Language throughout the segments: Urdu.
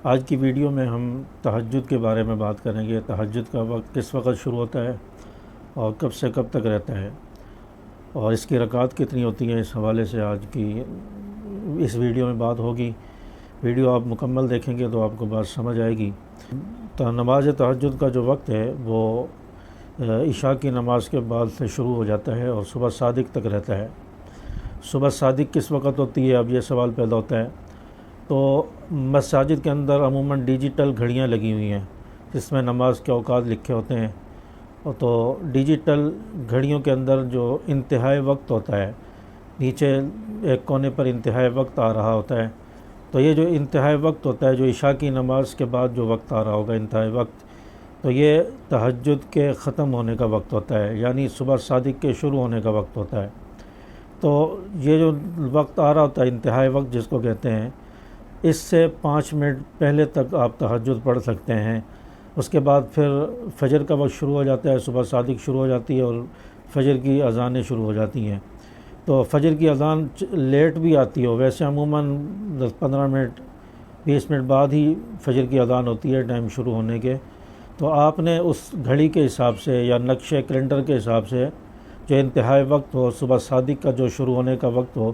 آج کی ویڈیو میں ہم تہجد کے بارے میں بات کریں گے۔ تہجد کا وقت کس وقت شروع ہوتا ہے اور کب سے کب تک رہتا ہے، اور اس کی رکعات کتنی ہوتی ہیں، اس حوالے سے آج کی اس ویڈیو میں بات ہوگی۔ ویڈیو آپ مکمل دیکھیں گے تو آپ کو بات سمجھ آئے گی۔ نماز تہجد کا جو وقت ہے وہ عشاء کی نماز کے بعد سے شروع ہو جاتا ہے اور صبح صادق تک رہتا ہے۔ صبح صادق کس وقت ہوتی ہے، اب یہ سوال پیدا ہوتا ہے۔ تو مساجد کے اندر عموماً ڈیجیٹل گھڑیاں لگی ہوئی ہیں جس میں نماز کے اوقات لکھے ہوتے ہیں، تو ڈیجیٹل گھڑیوں کے اندر جو انتہائی وقت ہوتا ہے، نیچے ایک کونے پر انتہائی وقت آ رہا ہوتا ہے، تو یہ جو انتہائی وقت ہوتا ہے، جو عشاء کی نماز کے بعد جو وقت آ رہا ہوگا انتہائی وقت، تو یہ تہجد کے ختم ہونے کا وقت ہوتا ہے، یعنی صبح صادق کے شروع ہونے کا وقت ہوتا ہے۔ تو یہ جو وقت آ رہا ہوتا ہے انتہائی وقت جس کو کہتے ہیں، اس سے 5 منٹ پہلے تک آپ تہجد پڑھ سکتے ہیں۔ اس کے بعد پھر فجر کا وقت شروع ہو جاتا ہے، صبح صادق شروع ہو جاتی ہے اور فجر کی اذانیں شروع ہو جاتی ہیں۔ تو فجر کی اذان لیٹ بھی آتی ہو، ویسے عموماً 10-15 منٹ 20 منٹ بعد ہی فجر کی اذان ہوتی ہے ٹائم شروع ہونے کے، تو آپ نے اس گھڑی کے حساب سے یا نقشے کیلنڈر کے حساب سے جو انتہائی وقت ہو، صبح صادق کا جو شروع ہونے کا وقت ہو،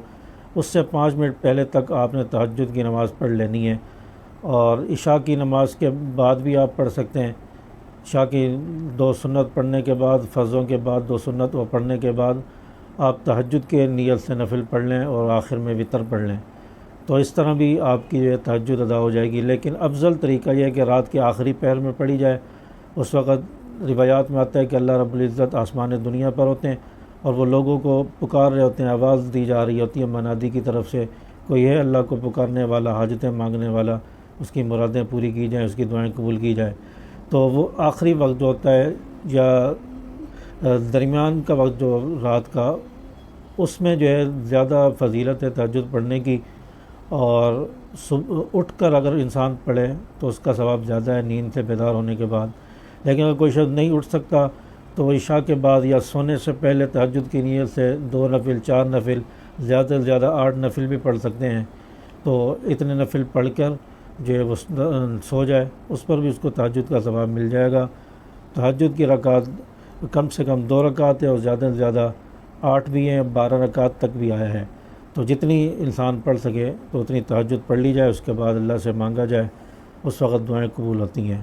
اس سے 5 منٹ پہلے تک آپ نے تہجد کی نماز پڑھ لینی ہے۔ اور عشاء کی نماز کے بعد بھی آپ پڑھ سکتے ہیں۔ عشاء کی 2 سنت پڑھنے کے بعد، فرضوں کے بعد 2 سنت پڑھنے کے بعد آپ تہجد کے نیت سے نفل پڑھ لیں اور آخر میں وتر پڑھ لیں، تو اس طرح بھی آپ کی تہجد ادا ہو جائے گی۔ لیکن افضل طریقہ یہ ہے کہ رات کے آخری پہر میں پڑھی جائے۔ اس وقت روایات میں آتا ہے کہ اللہ رب العزت آسمان دنیا پر ہوتے ہیں اور وہ لوگوں کو پکار رہے ہوتے ہیں، آواز دی جا رہی ہوتی ہے منادی کی طرف سے، کوئی ہے اللہ کو پکارنے والا، حاجتیں مانگنے والا، اس کی مرادیں پوری کی جائیں، اس کی دعائیں قبول کی جائیں۔ تو وہ آخری وقت جو ہوتا ہے یا درمیان کا وقت جو رات کا، اس میں جو ہے زیادہ فضیلت ہے تہجد پڑھنے کی، اور اٹھ کر اگر انسان پڑھے تو اس کا ثواب زیادہ ہے نیند سے بیدار ہونے کے بعد۔ لیکن اگر کوئی شخص نہیں اٹھ سکتا تو عشاء کے بعد یا سونے سے پہلے تہجد کی نیت سے 2 نفل 4 نفل زیادہ سے زیادہ 8 نفل بھی پڑھ سکتے ہیں۔ تو اتنے نفل پڑھ کر جو ہے وہ سو جائے، اس پر بھی اس کو تہجد کا ثواب مل جائے گا۔ تہجد کی رکعت کم سے کم 2 رکعت ہے اور زیادہ سے زیادہ 8 بھی ہیں، 12 رکعت تک بھی آیا ہے۔ تو جتنی انسان پڑھ سکے تو اتنی تہجد پڑھ لی جائے، اس کے بعد اللہ سے مانگا جائے، اس وقت دعائیں قبول ہوتی ہیں۔